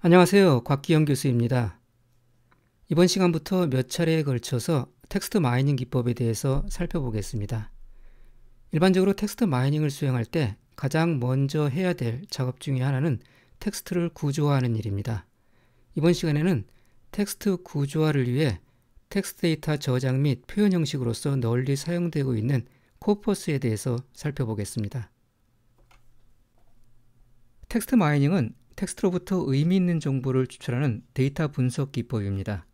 안녕하세요. 곽기영 교수입니다. 이번 시간부터 몇 차례에 걸쳐서 텍스트 마이닝 기법에 대해서 살펴보겠습니다. 일반적으로 텍스트 마이닝을 수행할 때 가장 먼저 해야 될 작업 중에 하나는 텍스트를 구조화하는 일입니다. 이번 시간에는 텍스트 구조화를 위해 텍스트 데이터 저장 및 표현 형식으로서 널리 사용되고 있는 코퍼스에 대해서 살펴보겠습니다. 텍스트 마이닝은 텍스트로부터 의미 있는 정보를 추출하는 데이터 분석 기법입니다.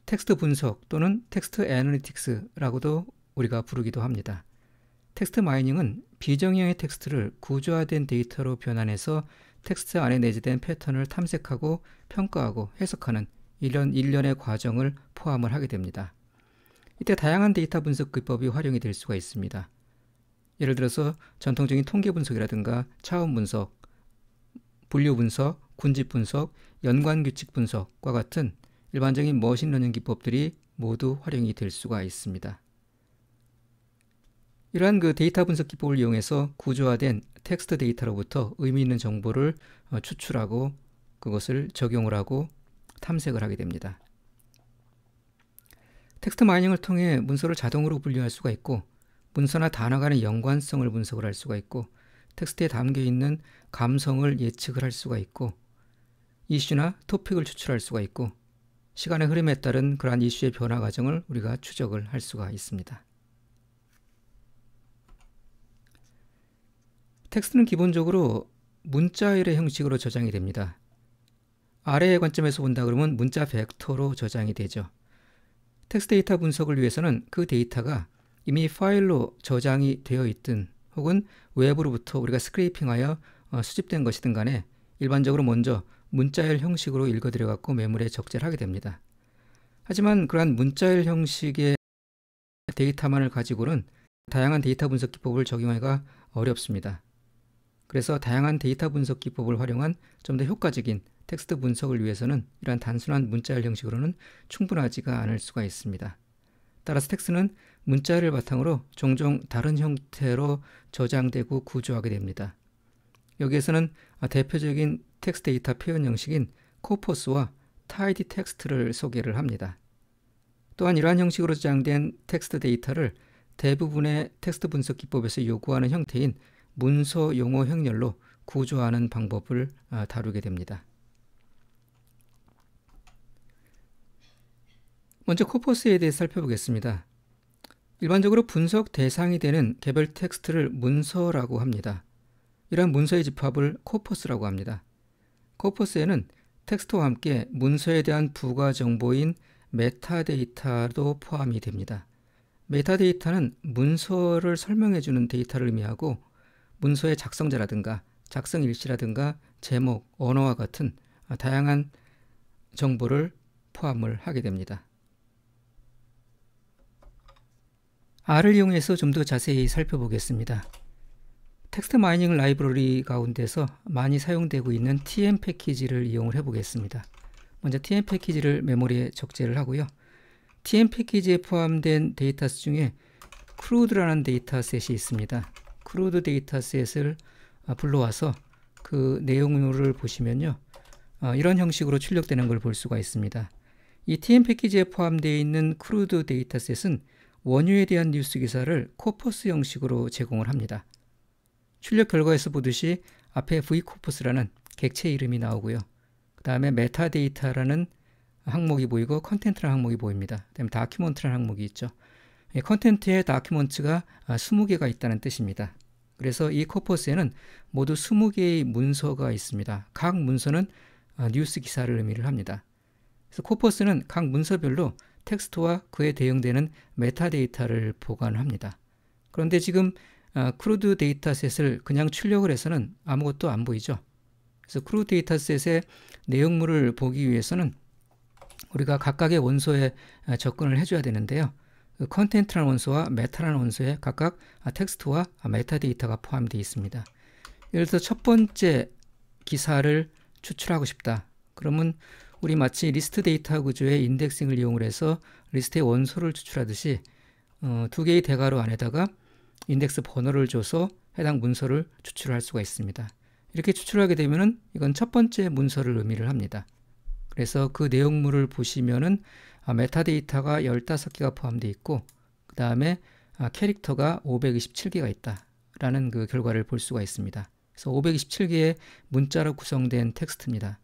텍스트 분석 또는 텍스트 애널리틱스라고도 우리가 부르기도 합니다. 텍스트 마이닝은 비정형의 텍스트를 구조화된 데이터로 변환해서 텍스트 안에 내재된 패턴을 탐색하고 평가하고 해석하는 일련의 과정을 포함을 하게 됩니다. 이때 다양한 데이터 분석 기법이 활용이 될 수가 있습니다. 예를 들어서 전통적인 통계 분석이라든가 차원 분석, 분류 분석, 군집 분석, 연관 규칙 분석과 같은 일반적인 머신러닝 기법들이 모두 활용이 될 수가 있습니다. 이러한 데이터 분석 기법을 이용해서 구조화된 텍스트 데이터로부터 의미 있는 정보를 추출하고 그것을 적용을 하고 탐색을 하게 됩니다. 텍스트 마이닝을 통해 문서를 자동으로 분류할 수가 있고 문서나 단어 간의 연관성을 분석을 할 수가 있고 텍스트에 담겨있는 감성을 예측을 할 수가 있고 이슈나 토픽을 추출할 수가 있고 시간의 흐름에 따른 그러한 이슈의 변화 과정을 우리가 추적을 할 수가 있습니다. 텍스트는 기본적으로 문자열의 형식으로 저장이 됩니다. 아래의 관점에서 본다 그러면 문자 벡터로 저장이 되죠. 텍스트 데이터 분석을 위해서는 그 데이터가 이미 파일로 저장이 되어 있든 혹은 외부로부터 우리가 스크래핑하여 수집된 것이든 간에 일반적으로 먼저 문자열 형식으로 읽어들여 갖고 메모리에 적재를 하게 됩니다. 하지만 그러한 문자열 형식의 데이터만을 가지고는 다양한 데이터 분석 기법을 적용하기가 어렵습니다. 그래서 다양한 데이터 분석 기법을 활용한 좀 더 효과적인 텍스트 분석을 위해서는 이러한 단순한 문자열 형식으로는 충분하지가 않을 수가 있습니다. 따라서 텍스트는 문자열을 바탕으로 종종 다른 형태로 저장되고 구조하게 됩니다. 여기에서는 대표적인 텍스트 데이터 표현 형식인 코퍼스와 타이디 텍스트를 소개를 합니다. 또한 이러한 형식으로 저장된 텍스트 데이터를 대부분의 텍스트 분석 기법에서 요구하는 형태인 문서 용어 행렬로 구조하는 방법을 다루게 됩니다. 먼저 코퍼스에 대해 살펴보겠습니다. 일반적으로 분석 대상이 되는 개별 텍스트를 문서라고 합니다. 이러한 문서의 집합을 코퍼스라고 합니다. 코퍼스에는 텍스트와 함께 문서에 대한 부가 정보인 메타데이터도 포함이 됩니다. 메타데이터는 문서를 설명해주는 데이터를 의미하고 문서의 작성자라든가 작성 일시라든가 제목, 언어와 같은 다양한 정보를 포함을 하게 됩니다. R을 이용해서 좀 더 자세히 살펴보겠습니다. 텍스트 마이닝 라이브러리 가운데서 많이 사용되고 있는 TM 패키지를 이용을 해보겠습니다. 먼저 TM 패키지를 메모리에 적재를 하고요. TM 패키지에 포함된 데이터셋 중에 CRUD라는 데이터셋이 있습니다. CRUD 데이터셋을 불러와서 그 내용물을 보시면요. 이런 형식으로 출력되는 걸 볼 수가 있습니다. 이 TM 패키지에 포함되어 있는 CRUD 데이터셋은 원유에 대한 뉴스 기사를 코퍼스 형식으로 제공을 합니다. 출력 결과에서 보듯이 앞에 vcorpus라는 객체 이름이 나오고요. 그 다음에 메타데이터라는 항목이 보이고 컨텐트라는 항목이 보입니다. 그 다음에 다큐먼트라는 항목이 있죠. 컨텐트에 다큐먼트가 20개가 있다는 뜻입니다. 그래서 이 코퍼스에는 모두 20개의 문서가 있습니다. 각 문서는 뉴스 기사를 의미를 합니다. 그래서 코퍼스는 각 문서별로 텍스트와 그에 대응되는 메타데이터를 보관합니다. 그런데 지금 CRUD 데이터셋을 그냥 출력을 해서는 아무것도 안 보이죠. 그래서 CRUD 데이터셋의 내용물을 보기 위해서는 우리가 각각의 원소에 접근을 해줘야 되는데요. 컨텐트라는 원소와 메타라는 원소에 각각 텍스트와 메타데이터가 포함되어 있습니다. 예를 들어서 첫 번째 기사를 추출하고 싶다. 그러면 우리 마치 리스트 데이터 구조의 인덱싱을 이용을 해서 리스트의 원소를 추출하듯이 두 개의 대괄호 안에다가 인덱스 번호를 줘서 해당 문서를 추출할 수가 있습니다. 이렇게 추출하게 되면은 이건 첫 번째 문서를 의미를 합니다. 그래서 그 내용물을 보시면은 메타데이터가 15개가 포함되어 있고 그 다음에 캐릭터가 527개가 있다라는 그 결과를 볼 수가 있습니다. 그래서 527개의 문자로 구성된 텍스트입니다.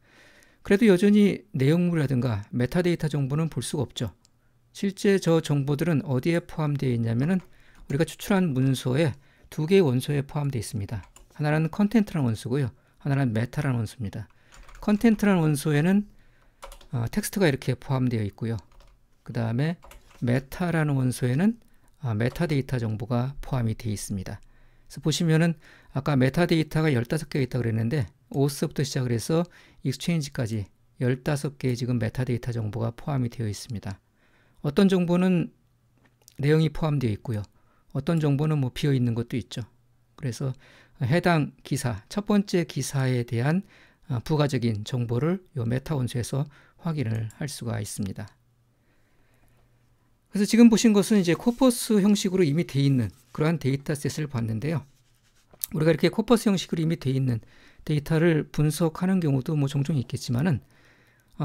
그래도 여전히 내용물이라든가 메타데이터 정보는 볼 수가 없죠. 실제 저 정보들은 어디에 포함되어 있냐면은 우리가 추출한 문서에 두 개의 원소에 포함되어 있습니다. 하나는 컨텐트라는 원소고요. 하나는 메타라는 원소입니다. 컨텐트라는 원소에는 텍스트가 이렇게 포함되어 있고요. 그 다음에 메타라는 원소에는 메타데이터 정보가 포함이 되어 있습니다. 그래서 보시면은 아까 메타데이터가 15개가 있다고 그랬는데 오스부터 시작을 해서 익스체인지까지 15개의 지금 메타데이터 정보가 포함이 되어 있습니다. 어떤 정보는 내용이 포함되어 있고요. 어떤 정보는 뭐 비어 있는 것도 있죠. 그래서 해당 기사, 첫 번째 기사에 대한 부가적인 정보를 이 메타 원소에서 확인을 할 수가 있습니다. 그래서 지금 보신 것은 이제 코퍼스 형식으로 이미 되어 있는 그러한 데이터셋을 봤는데요. 우리가 이렇게 코퍼스 형식으로 이미 되어 있는 데이터를 분석하는 경우도 뭐 종종 있겠지만은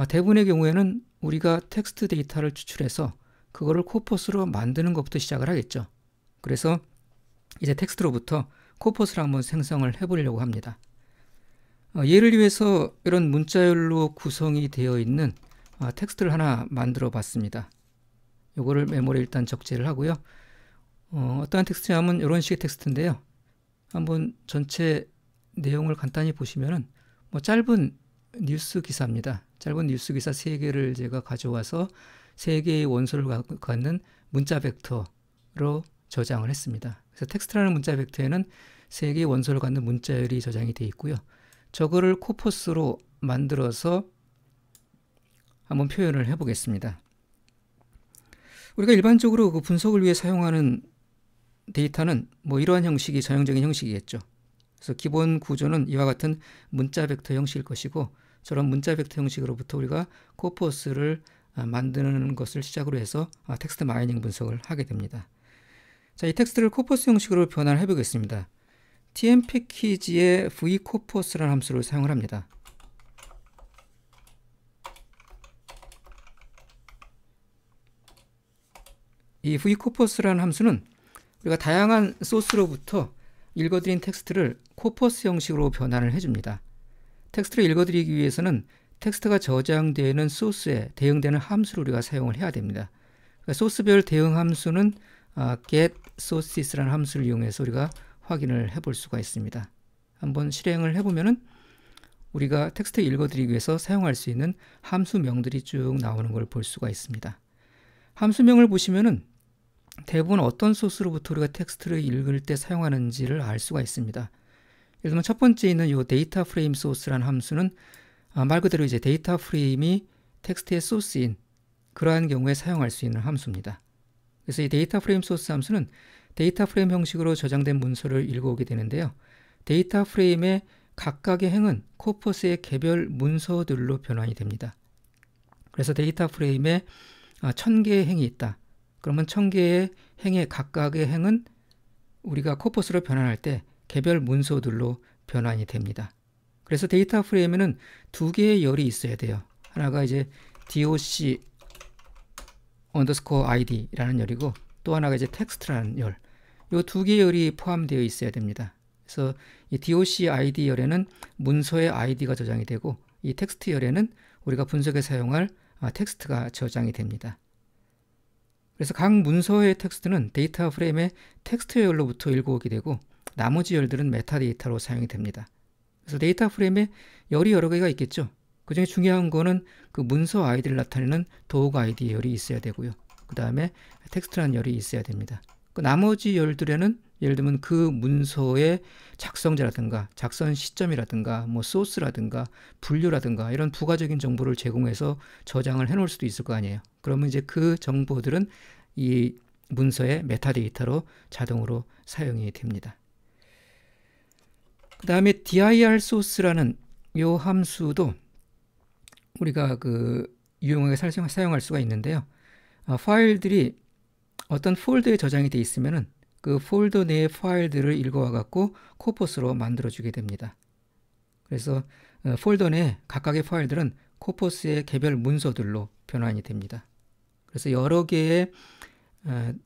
대부분의 경우에는 우리가 텍스트 데이터를 추출해서 그거를 코퍼스로 만드는 것부터 시작을 하겠죠. 그래서 이제 텍스트로부터 코퍼스를 한번 생성을 해보려고 합니다. 예를 위해서 이런 문자열로 구성이 되어 있는 텍스트를 하나 만들어 봤습니다. 이거를 메모리에 일단 적재를 하고요. 어떠한 텍스트냐면 이런 식의 텍스트인데요. 한번 전체 내용을 간단히 보시면은 뭐 짧은 뉴스 기사입니다. 짧은 뉴스 기사 3개를 제가 가져와서 3개의 원소를 갖는 문자 벡터로 저장을 했습니다. 그래서 텍스트라는 문자 벡터에는 3개의 원소를 갖는 문자열이 저장이 되어 있고요. 저거를 코퍼스로 만들어서 한번 표현을 해 보겠습니다. 우리가 일반적으로 그 분석을 위해 사용하는 데이터는 뭐 이러한 형식이 전형적인 형식이겠죠. 그래서 기본 구조는 이와 같은 문자 벡터 형식일 것이고 저런 문자 벡터 형식으로부터 우리가 코퍼스를 만드는 것을 시작으로 해서 텍스트 마이닝 분석을 하게 됩니다. 자, 이 텍스트를 코퍼스 형식으로 변환을 해보겠습니다. tm 패키지에 vcorpus라는 함수를 사용을 합니다. 이 vcorpus라는 함수는 우리가 다양한 소스로부터 읽어드린 텍스트를 코퍼스 형식으로 변환을 해줍니다. 텍스트를 읽어드리기 위해서는 텍스트가 저장되는 소스에 대응되는 함수를 우리가 사용을 해야 됩니다. 그러니까 소스별 대응 함수는 get sources라는 함수를 이용해서 우리가 확인을 해볼 수가 있습니다. 한번 실행을 해보면은 우리가 텍스트 읽어드리기 위해서 사용할 수 있는 함수명들이 쭉 나오는 걸 볼 수가 있습니다. 함수명을 보시면은 대부분 어떤 소스로부터 우리가 텍스트를 읽을 때 사용하는지를 알 수가 있습니다. 예를 들면 첫 번째 있는 이 데이터 프레임 소스라는 함수는 말 그대로 이제 데이터 프레임이 텍스트의 소스인 그러한 경우에 사용할 수 있는 함수입니다. 그래서 이 데이터 프레임 소스 함수는 데이터 프레임 형식으로 저장된 문서를 읽어오게 되는데요. 데이터 프레임의 각각의 행은 코퍼스의 개별 문서들로 변환이 됩니다. 그래서 데이터 프레임에 1000개의 행이 있다. 그러면 1000개의 행의 각각의 행은 우리가 코퍼스로 변환할 때 개별 문서들로 변환이 됩니다. 그래서 데이터 프레임에는 2개의 열이 있어야 돼요. 하나가 이제 doc _id라는 열이고 또 하나가 이제 텍스트라는 열. 이 2개의 열이 포함되어 있어야 됩니다. 그래서 이 doc id 열에는 문서의 id가 저장이 되고 이 텍스트 열에는 우리가 분석에 사용할 텍스트가 저장이 됩니다. 그래서 각 문서의 텍스트는 데이터 프레임의 텍스트 열로부터 읽어오게 되고 나머지 열들은 메타데이터로 사용이 됩니다. 그래서 데이터 프레임에 열이 여러 개가 있겠죠. 그 중에 중요한 거는 그 문서 아이디를 나타내는 도구 아이디 열이 있어야 되고요. 그 다음에 텍스트라는 열이 있어야 됩니다. 그 나머지 열들에는 예를 들면 그 문서의 작성자라든가 작성 시점이라든가 뭐 소스라든가 분류라든가 이런 부가적인 정보를 제공해서 저장을 해 놓을 수도 있을 거 아니에요. 그러면 이제 그 정보들은 이 문서의 메타데이터로 자동으로 사용이 됩니다. 그 다음에 dir source라는 이 함수도 우리가 유용하게 사용할 수가 있는데요. 파일들이 어떤 폴더에 저장이 되어 있으면은 그 폴더 내의 파일들을 읽어와 갖고 코퍼스로 만들어 주게 됩니다. 그래서 폴더 내 각각의 파일들은 코퍼스의 개별 문서들로 변환이 됩니다. 그래서 여러 개의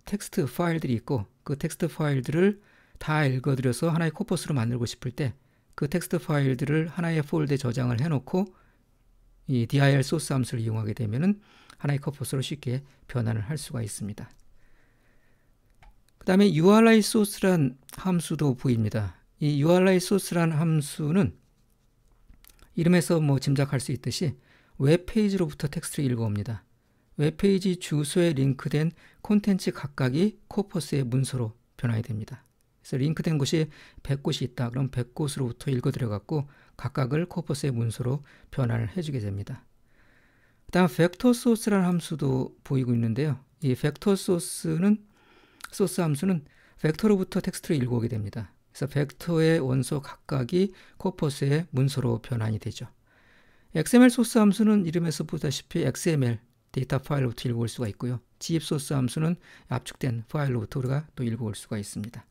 텍스트 파일들이 있고 그 텍스트 파일들을 다 읽어들여서 하나의 코퍼스로 만들고 싶을 때 그 텍스트 파일들을 하나의 폴더에 저장을 해놓고 이 dir 소스 함수를 이용하게 되면은 하나의 코퍼스로 쉽게 변환을 할 수가 있습니다. 그 다음에 urli source란 함수도 보입니다. 이 urli source란 함수는 이름에서 뭐 짐작할 수 있듯이 웹페이지로부터 텍스트를 읽어옵니다. 웹페이지 주소에 링크된 콘텐츠 각각이 코퍼스의 문서로 변환이 됩니다. 그래서 링크된 곳이 100곳이 있다. 그럼 100곳으로부터 읽어 들어갔고 각각을 코퍼스의 문서로 변환을 해주게 됩니다. 그 다음 vector source라는 함수도 보이고 있는데요. 이 vector 소스 함수는 벡터로부터 텍스트를 읽어오게 됩니다. 그래서 벡터의 원소 각각이 코퍼스의 문서로 변환이 되죠. XML 소스 함수는 이름에서 보다시피 XML 데이터 파일로부터 읽어올 수가 있고요. gif 소스 함수는 압축된 파일로부터 우리가 또 읽어올 수가 있습니다.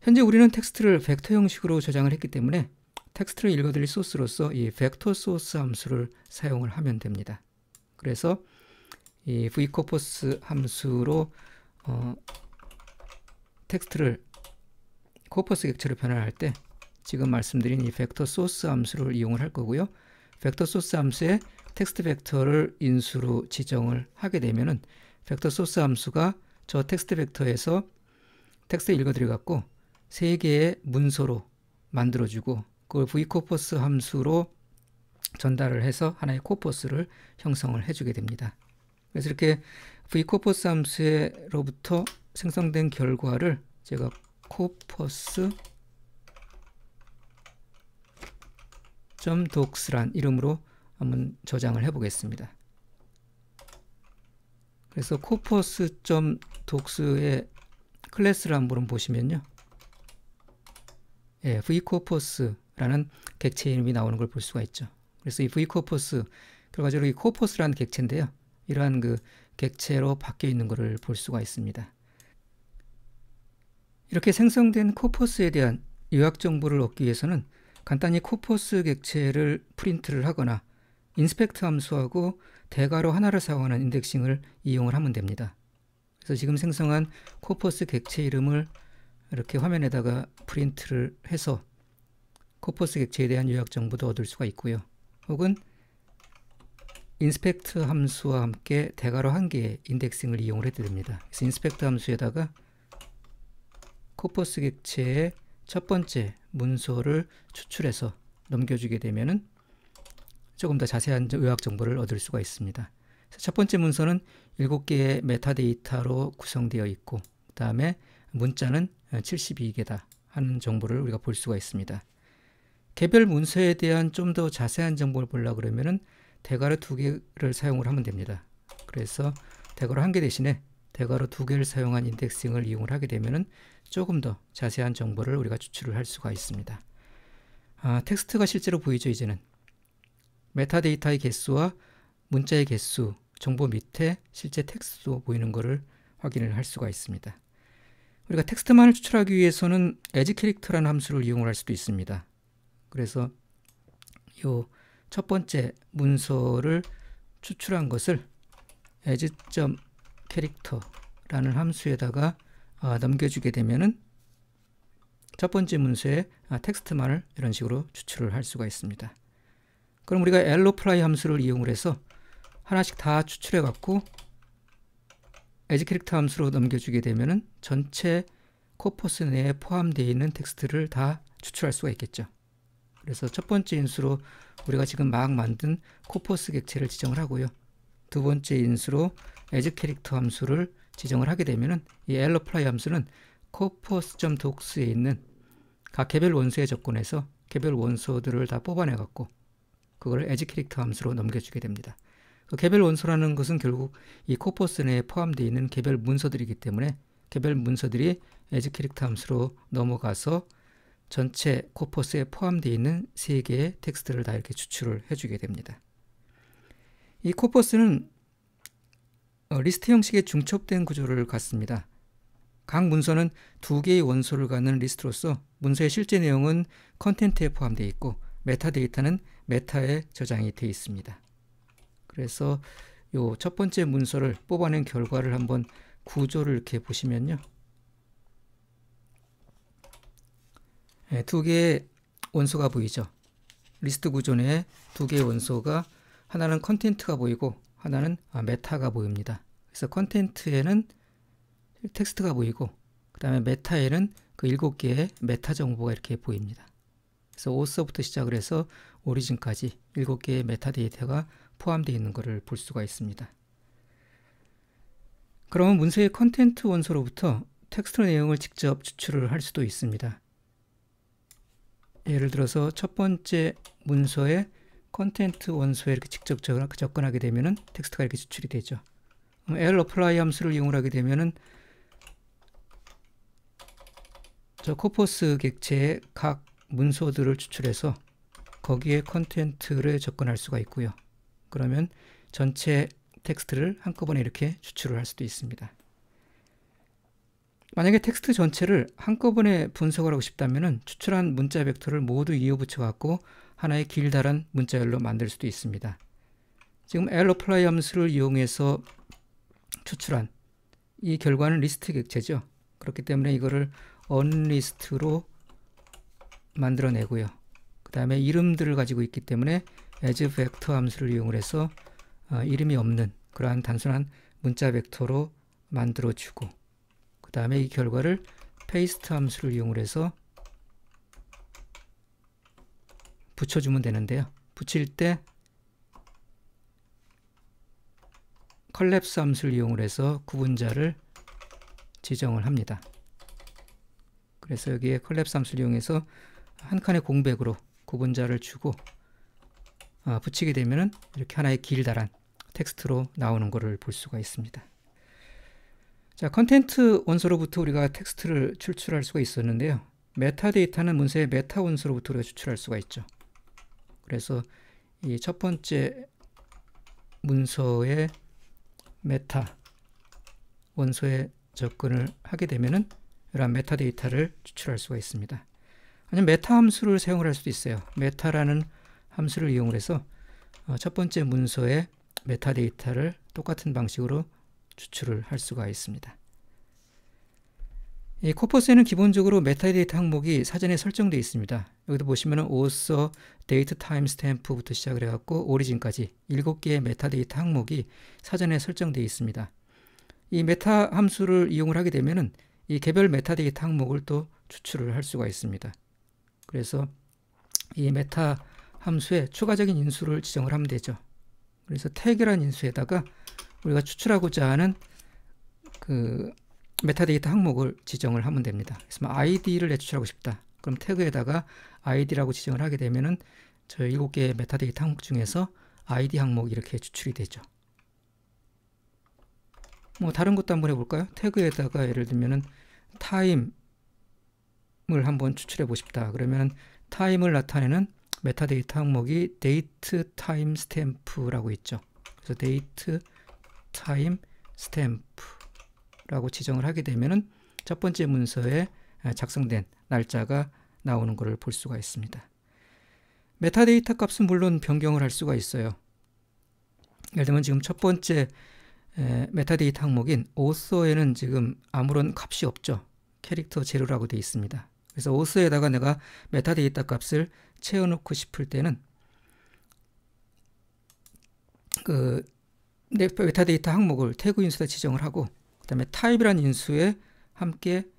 현재 우리는 텍스트를 벡터 형식으로 저장을 했기 때문에 텍스트를 읽어드릴 소스로서 이 벡터 소스 함수를 사용을 하면 됩니다. 그래서 이 vcorpus 함수로 텍스트를 코퍼스 객체로 변환할 때 지금 말씀드린 이 벡터 소스 함수를 이용을 할 거고요. 벡터 소스 함수에 텍스트 벡터를 인수로 지정을 하게 되면은 벡터 소스 함수가 저 텍스트 벡터에서 텍스트를 읽어들여갖고 3개의 문서로 만들어주고 그걸 vcorpus 함수로 전달을 해서 하나의 코퍼스를 형성을 해주게 됩니다. 그래서 이렇게 vcorpus 함수로부터 생성된 결과를 제가 corpus.docs란 이름으로 한번 저장을 해 보겠습니다. 그래서 corpus.docs의 클래스를 한번 보시면요. 예, vcorpus라는 객체 이름이 나오는 걸 볼 수가 있죠. 그래서 이 vcorpus, 결과적으로 이 corpus라는 객체인데요. 이러한 그 객체로 바뀌어 있는 것을 볼 수가 있습니다. 이렇게 생성된 코퍼스에 대한 요약 정보를 얻기 위해서는 간단히 코퍼스 객체를 프린트를 하거나 인스펙트 함수하고 대괄호 하나를 사용하는 인덱싱을 이용을 하면 됩니다. 그래서 지금 생성한 코퍼스 객체 이름을 이렇게 화면에다가 프린트를 해서 코퍼스 객체에 대한 요약 정보도 얻을 수가 있고요. 혹은 인스펙트 함수와 함께 대괄호 1개의 인덱싱을 이용을 해도 됩니다. 그래서 인스펙트 함수에다가 코퍼스 객체의 첫 번째 문서를 추출해서 넘겨주게 되면은 조금 더 자세한 요약 정보를 얻을 수가 있습니다. 첫 번째 문서는 7개의 메타데이터로 구성되어 있고 그 다음에 문자는 72개다 하는 정보를 우리가 볼 수가 있습니다. 개별 문서에 대한 좀 더 자세한 정보를 보려고 그러면은 대괄호 2개를 사용을 하면 됩니다. 그래서 대괄호 1개 대신에 대괄호 2개를 사용한 인덱싱을 이용을 하게 되면은 조금 더 자세한 정보를 우리가 추출을 할 수가 있습니다. 텍스트가 실제로 보이죠. 이제는 메타데이터의 개수와 문자의 개수, 정보 밑에 실제 텍스트도 보이는 것을 확인을 할 수가 있습니다. 우리가 텍스트만을 추출하기 위해서는 edge 캐릭터라는 함수를 이용을 할 수도 있습니다. 그래서 이 첫 번째 문서를 추출한 것을 edge.character라는 함수에다가 넘겨주게 되면은 첫 번째 문서의 텍스트만을 이런 식으로 추출을 할 수가 있습니다. 그럼 우리가 allopply 함수를 이용을 해서 하나씩 다 추출해 갖고 edge character 함수로 넘겨주게 되면은 전체 코퍼스 내에 포함되어 있는 텍스트를 다 추출할 수가 있겠죠. 그래서 첫 번째 인수로 우리가 지금 막 만든 코퍼스 객체를 지정을 하고요. 두 번째 인수로 edge character 함수를 지정을 하게 되면은 이 allopply 함수는 corpus.docs에 있는 각 개별 원소에 접근해서 개별 원소들을 다 뽑아내 갖고 그걸 edge character 함수로 넘겨주게 됩니다. 그 개별 원소라는 것은 결국 이 코퍼스 내에 포함되어 있는 개별 문서들이기 때문에 개별 문서들이 edge character 함수로 넘어가서 전체 코퍼스에 포함되어 있는 3개의 텍스트를 다 이렇게 추출을 해주게 됩니다. 이 코퍼스는 리스트 형식의 중첩된 구조를 갖습니다. 각 문서는 2개의 원소를 갖는 리스트로서 문서의 실제 내용은 컨텐트에 포함되어 있고 메타데이터는 메타에 저장이 되어 있습니다. 그래서 요 첫 번째 문서를 뽑아낸 결과를 한번 구조를 이렇게 보시면요. 네, 두 개의 원소가 보이죠. 리스트 구조 내에 두 개의 원소가 하나는 컨텐트가 보이고 하나는 메타가 보입니다. 그래서 컨텐트에는 텍스트가 보이고 그 다음에 메타에는 그 7개의 메타 정보가 이렇게 보입니다. 그래서 오서부터 시작을 해서 오리진까지 7개의 메타데이터가 포함되어 있는 것을 볼 수가 있습니다. 그러면 문서의 컨텐트 원소로부터 텍스트 내용을 직접 추출을 할 수도 있습니다. 예를 들어서 첫 번째 문서의 컨텐트 원소에 이렇게 직접 접근하게 되면은 텍스트가 이렇게 추출이 되죠. lapply 함수를 이용하게 되면은 저 코퍼스 객체의 각 문서들을 추출해서 거기에 컨텐트를 접근할 수가 있고요. 그러면 전체 텍스트를 한꺼번에 이렇게 추출을 할 수도 있습니다. 만약에 텍스트 전체를 한꺼번에 분석을 하고 싶다면 추출한 문자 벡터를 모두 이어붙여 갖고 하나의 길다란 문자열로 만들 수도 있습니다. 지금 lapply 함수를 이용해서 추출한 이 결과는 리스트 객체죠. 그렇기 때문에 이거를 unlist로 만들어내고요. 그 다음에 이름들을 가지고 있기 때문에 as vector 함수를 이용해서 이름이 없는 그러한 단순한 문자 벡터로 만들어주고 그 다음에 이 결과를 paste 함수를 이용해서 붙여주면 되는데요. 붙일 때 collapse 함수를 이용해서 구분자를 지정을 합니다. 그래서 여기에 collapse 함수를 이용해서 한 칸의 공백으로 구분자를 주고 붙이게 되면은 이렇게 하나의 길다란 텍스트로 나오는 것을 볼 수가 있습니다. 자, 컨텐트 원소로부터 우리가 텍스트를 추출할 수가 있었는데요. 메타데이터는 문서의 메타 원소로부터 우리가 추출할 수가 있죠. 그래서 이 첫 번째 문서의 메타 원소에 접근을 하게 되면은 이러한 메타데이터를 추출할 수가 있습니다. 아니면 메타 함수를 사용을 할 수도 있어요. 메타라는 함수를 이용해서 첫 번째 문서의 메타데이터를 똑같은 방식으로 추출을 할 수가 있습니다. 이 코퍼스에는 기본적으로 메타데이터 항목이 사전에 설정되어 있습니다. 여기도 보시면 author, date, timestamp부터 시작을 해갖고 오리진까지 7개의 메타데이터 항목이 사전에 설정되어 있습니다. 이 메타 함수를 이용을 하게 되면은 이 개별 메타데이터 항목을 또 추출을 할 수가 있습니다. 그래서 이 메타 함수에 추가적인 인수를 지정을 하면 되죠. 그래서 태그라는 인수에다가 우리가 추출하고자 하는 그 메타데이터 항목을 지정을 하면 됩니다. 그래서 id를 내추출하고 싶다. 그럼 태그에다가 id라고 지정을 하게 되면은 저 7개의 메타데이터 항목 중에서 id 항목이 이렇게 추출이 되죠. 뭐 다른 것도 한번 해볼까요? 태그에다가 예를 들면은 타임을 한번 추출해 보고 싶다. 그러면 타임을 나타내는 메타데이터 항목이 date time stamp라고 있죠. 그래서 date time stamp라고 지정을 하게 되면은 첫 번째 문서에 작성된 날짜가 나오는 것을 볼 수가 있습니다. 메타데이터 값은 물론 변경을 할 수가 있어요. 예를 들면 지금 첫 번째 메타데이터 항목인 author에는 지금 아무런 값이 없죠. 캐릭터 제로라고 되어 있습니다. 그래서 author에다가 내가 메타데이터 값을 채워놓고 싶을 때는 그 메타데이터 항목을 태그 인수에다 지정을 하고 그 다음에 타입이라는 인수에 함께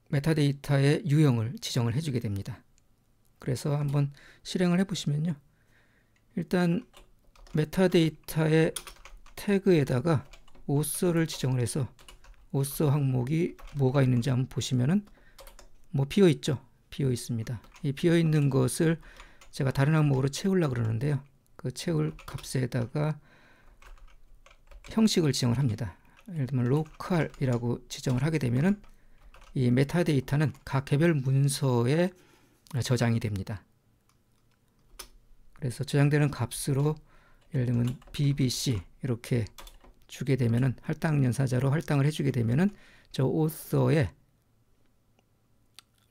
메타데이터의 유형을 지정을 해주게 됩니다. 그래서 한번 실행을 해보시면요. 일단 메타데이터의 태그에다가 author를 지정을 해서 author 항목이 뭐가 있는지 한번 보시면은 뭐 비어 있죠. 비어 있습니다. 이 비어 있는 것을 제가 다른 항목으로 채우려고 그러는데요. 그 채울 값에다가 형식을 지정을 합니다. 예를 들면 local이라고 지정을 하게 되면은 이 메타데이터는 각 개별 문서에 저장이 됩니다. 그래서 저장되는 값으로 예를 들면 BBC 이렇게 주게 되면은 할당 연사자로 할당을 해주게 되면은 저 author의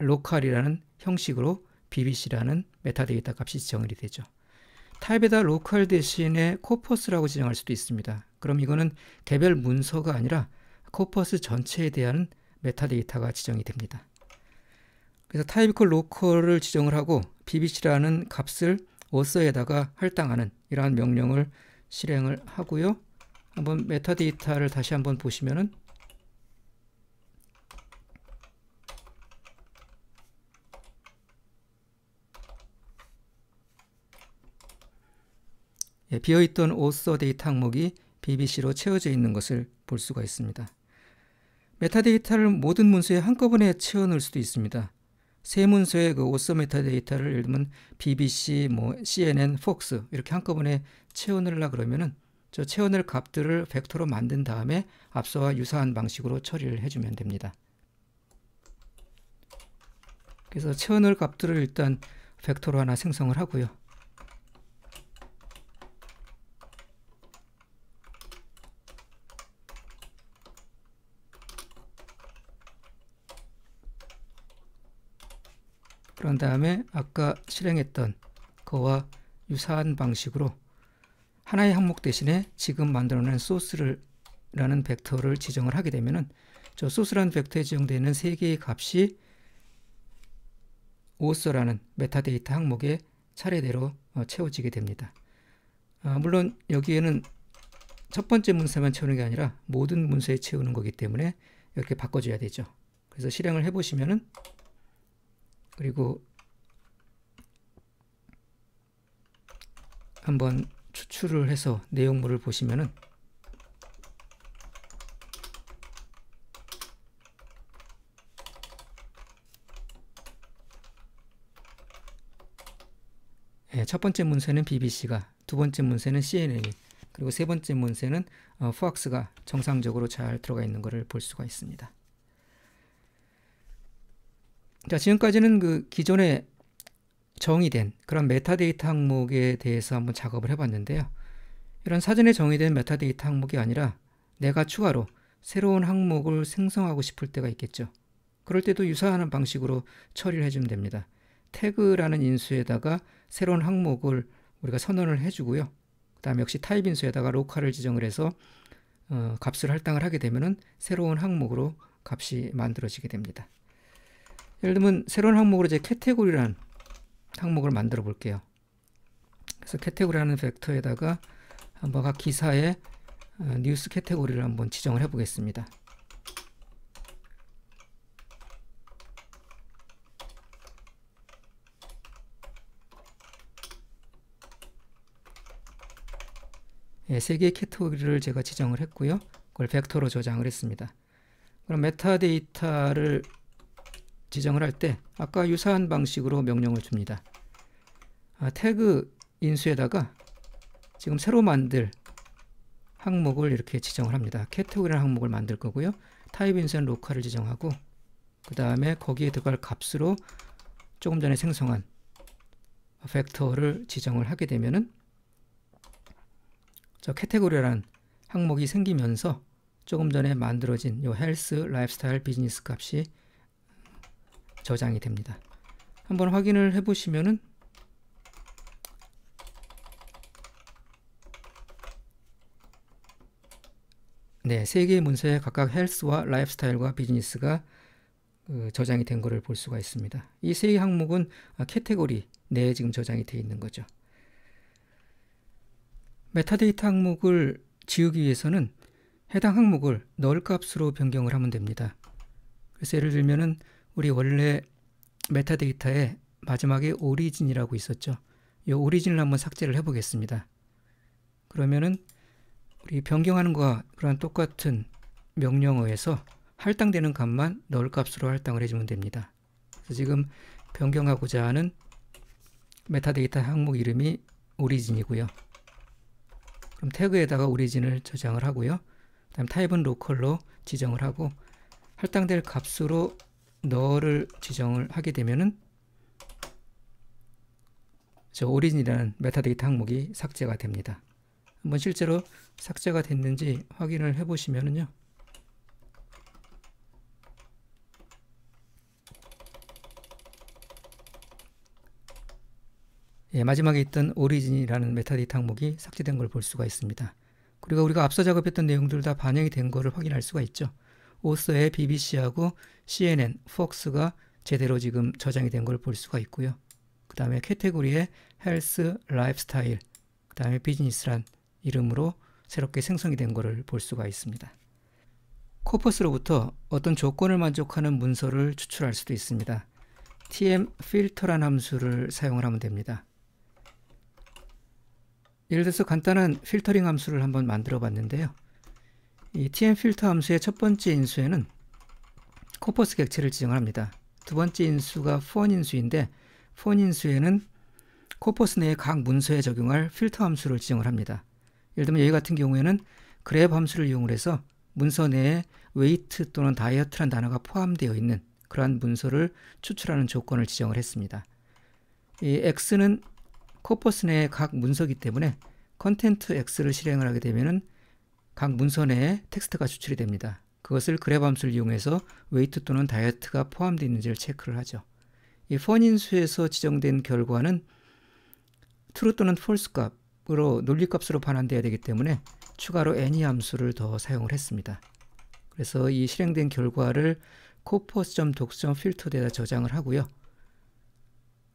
local이라는 형식으로 bbc라는 메타데이터 값이 지정이 되죠. 타입에다 로컬 대신에 코퍼스라고 지정할 수도 있습니다. 그럼 이거는 개별 문서가 아니라 코퍼스 전체에 대한 메타데이터가 지정이 됩니다. 그래서 타입 이퀄 로컬을 지정을 하고 bbc라는 값을 author에다가 할당하는 이러한 명령을 실행을 하고요. 한번 메타데이터를 다시 한번 보시면은 비어있던 author 데이터 항목이 bbc로 채워져 있는 것을 볼 수가 있습니다. 메타데이터를 모든 문서에 한꺼번에 채워넣을 수도 있습니다. 세 문서의 그 author 메타데이터를 예를 들면 bbc, cnn, fox 이렇게 한꺼번에 채워넣으려 그러면은 저 채워넣을 값들을 벡터로 만든 다음에 앞서와 유사한 방식으로 처리를 해주면 됩니다. 그래서 채워넣을 값들을 일단 벡터로 하나 생성을 하고요. 그런 다음에 아까 실행했던 그와 유사한 방식으로 하나의 항목 대신에 지금 만들어낸 소스라는 벡터를 지정을 하게 되면은 저 소스라는 벡터에 지정되어 있는 세 개의 값이 author라는 메타데이터 항목에 차례대로 채워지게 됩니다. 물론 여기에는 첫 번째 문서만 채우는 게 아니라 모든 문서에 채우는 거기 때문에 이렇게 바꿔줘야 되죠. 그래서 실행을 해보시면은 그리고 한번 추출을 해서 내용물을 보시면은 첫 번째 문서는 BBC가, 두 번째 문서는 CNN이, 그리고 세 번째 문서는 FOX가 정상적으로 잘 들어가 있는 것을 볼 수가 있습니다. 자, 지금까지는 그 기존에 정의된 그런 메타데이터 항목에 대해서 한번 작업을 해봤는데요. 이런 사전에 정의된 메타데이터 항목이 아니라 내가 추가로 새로운 항목을 생성하고 싶을 때가 있겠죠. 그럴 때도 유사한 방식으로 처리를 해주면 됩니다. 태그라는 인수에다가 새로운 항목을 우리가 선언을 해주고요. 그 다음에 역시 타입 인수에다가 로컬을 지정을 해서 값을 할당을 하게 되면은 새로운 항목으로 값이 만들어지게 됩니다. 예를 들면 새로운 항목으로 이제 캐테고리라는 항목을 만들어 볼게요. 그래서 캐테고리라는 벡터에다가 한번 각 기사의 뉴스 캐테고리를 한번 지정을 해 보겠습니다. 세 개의 캐테고리를 제가 지정을 했고요. 그걸 벡터로 저장을 했습니다. 그럼 메타데이터를 지정을 할 때 아까 유사한 방식으로 명령을 줍니다. 태그 인수에다가 지금 새로 만들 항목을 이렇게 지정을 합니다. 캐테고리라는 항목을 만들 거고요. 타입 인수는 로컬을 지정하고 그 다음에 거기에 들어갈 값으로 조금 전에 생성한 벡터를 지정을 하게 되면은 저 캐테고리라는 항목이 생기면서 조금 전에 만들어진 요 헬스, 라이프스타일, 비즈니스 값이 저장이 됩니다. 한번 확인을 해 보시면은 네, 세 개의 문서에 각각 헬스와 라이프스타일과 비즈니스가 저장이 된 것을 볼 수가 있습니다. 이 세 개 항목은 캐테고리 내에 지금 저장이 되어 있는 거죠. 메타데이터 항목을 지우기 위해서는 해당 항목을 null 값으로 변경을 하면 됩니다. 그래서 예를 들면은 우리 원래 메타데이터에 마지막에 오리진이라고 있었죠. 이 오리진을 한번 삭제를 해 보겠습니다. 그러면은 우리 변경하는 것과 그런 똑같은 명령어에서 할당되는 값만 null 값으로 할당을 해주면 됩니다. 그래서 지금 변경하고자 하는 메타데이터 항목 이름이 오리진이고요. 그럼 태그에다가 오리진을 저장을 하고요. 그다음 타입은 로컬로 지정을 하고 할당될 값으로 null을 지정을 하게 되면은 저 오리진이라는 메타데이터 항목이 삭제가 됩니다. 한번 실제로 삭제가 됐는지 확인을 해 보시면은요. 마지막에 있던 오리진이라는 메타데이터 항목이 삭제된 걸 볼 수가 있습니다. 그리고 우리가 앞서 작업했던 내용들 다 반영이 된 거를 확인할 수가 있죠. 오서에 BBC하고 CNN, 폭스가 제대로 지금 저장이 된 걸 볼 수가 있고요. 그 다음에 캐테고리에 헬스, 라이프스타일, 그 다음에 비즈니스란 이름으로 새롭게 생성이 된 거를 볼 수가 있습니다. 코퍼스로부터 어떤 조건을 만족하는 문서를 추출할 수도 있습니다. tmFilter란 함수를 사용을 하면 됩니다. 예를 들어서 간단한 필터링 함수를 한번 만들어 봤는데요. 이 tmFilter 함수의 첫 번째 인수에는 코퍼스 객체를 지정을 합니다. 두 번째 인수가 font 인수인데 font 인수에는 코퍼스 내의 각 문서에 적용할 필터 함수를 지정을 합니다. 예를 들면 여기 같은 경우에는 grep 함수를 이용을 해서 문서 내에 weight 또는 diet란 단어가 포함되어 있는 그러한 문서를 추출하는 조건을 지정을 했습니다. 이 x는 코퍼스 내의 각 문서이기 때문에 컨텐트 x를 실행을 하게 되면은 각 문서 내에 텍스트가 추출이 됩니다. 그것을 grep 함수를 이용해서 weight 또는 diet가 포함되어 있는지를 체크를 하죠. 이 font 인수에서 지정된 결과는 true 또는 false 값으로 논리값으로 반환되어야 되기 때문에 추가로 any 함수를 더 사용을 했습니다. 그래서 이 실행된 결과를 corpus.docs.filter에다 저장을 하고요.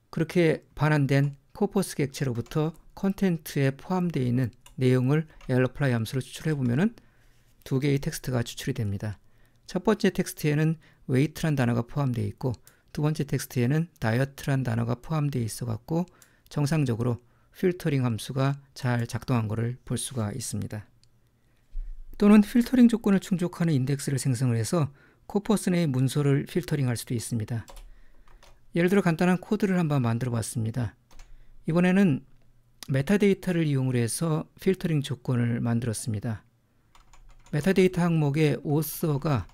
그렇게 반환된 코퍼스 객체로부터 컨텐트에 포함되어 있는 내용을 lapply 함수로 추출해 보면은 두 개의 텍스트가 추출이 됩니다. 첫 번째 텍스트에는 weight란 단어가 포함되어 있고 두 번째 텍스트에는 diet란 단어가 포함되어 있어 갖고 정상적으로 필터링 함수가 잘 작동한 것을 볼 수가 있습니다. 또는 필터링 조건을 충족하는 인덱스를 생성을 해서 코퍼스 내의 문서를 필터링할 수도 있습니다. 예를 들어 간단한 코드를 한번 만들어 봤습니다. 이번에는 메타데이터를 이용을 해서 필터링 조건을 만들었습니다. 메타데이터 항목의 author가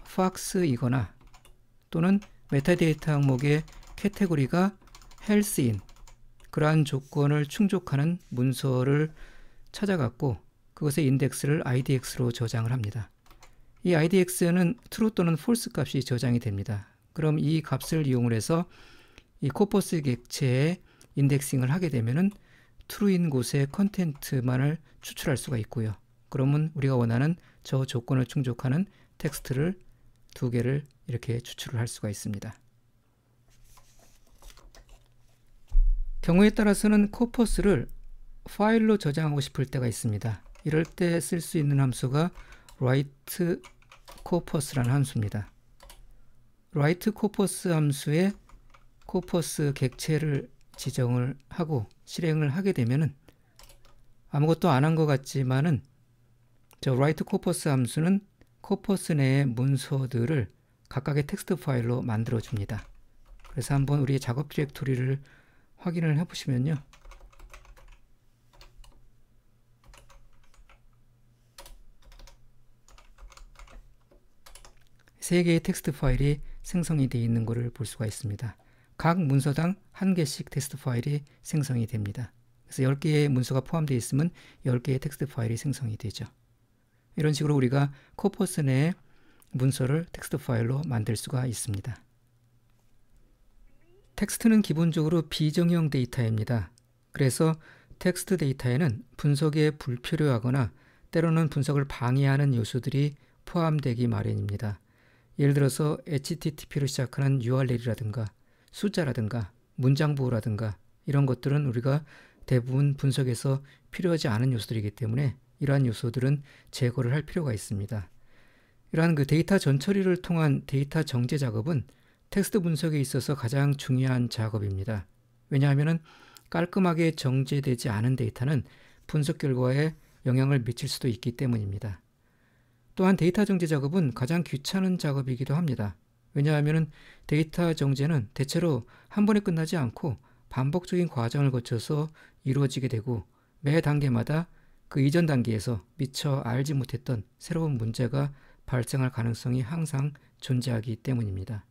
fox이거나 또는 메타데이터 항목의 캐테고리가 health인 그러한 조건을 충족하는 문서를 찾아갖고 그것의 인덱스를 idx로 저장을 합니다. 이 idx에는 true 또는 false 값이 저장이 됩니다. 그럼 이 값을 이용을 해서 이 코퍼스 객체에 인덱싱을 하게 되면은 true인 곳에 컨텐트만을 추출할 수가 있고요. 그러면 우리가 원하는 저 조건을 충족하는 텍스트를 두 개를 이렇게 추출을 할 수가 있습니다. 경우에 따라서는 코퍼스를 파일로 저장하고 싶을 때가 있습니다. 이럴 때 쓸 수 있는 함수가 write corpus라는 함수입니다. write corpus 함수에 코퍼스 객체를 지정을 하고 실행을 하게 되면은 아무것도 안 한 것 같지만은 저 write corpus 함수는 코퍼스 내의 문서들을 각각의 텍스트 파일로 만들어 줍니다. 그래서 한번 우리의 작업 디렉토리를 확인을 해 보시면요. 세 개의 텍스트 파일이 생성이 되어 있는 것을 볼 수가 있습니다. 각 문서당 한 개씩 텍스트 파일이 생성이 됩니다. 그래서 10개의 문서가 포함되어 있으면 10개의 텍스트 파일이 생성이 되죠. 이런 식으로 우리가 코퍼스 내에 문서를 텍스트 파일로 만들 수가 있습니다. 텍스트는 기본적으로 비정형 데이터입니다. 그래서 텍스트 데이터에는 분석에 불필요하거나 때로는 분석을 방해하는 요소들이 포함되기 마련입니다. 예를 들어서 HTTP로 시작하는 URL이라든가 숫자라든가 문장부호라든가 이런 것들은 우리가 대부분 분석에서 필요하지 않은 요소들이기 때문에 이러한 요소들은 제거를 할 필요가 있습니다. 이러한 데이터 전처리를 통한 데이터 정제 작업은 텍스트 분석에 있어서 가장 중요한 작업입니다. 왜냐하면 깔끔하게 정제되지 않은 데이터는 분석 결과에 영향을 미칠 수도 있기 때문입니다. 또한 데이터 정제 작업은 가장 귀찮은 작업이기도 합니다. 왜냐하면 데이터 정제는 대체로 한 번에 끝나지 않고 반복적인 과정을 거쳐서 이루어지게 되고 매 단계마다 그 이전 단계에서 미처 알지 못했던 새로운 문제가 발생할 가능성이 항상 존재하기 때문입니다.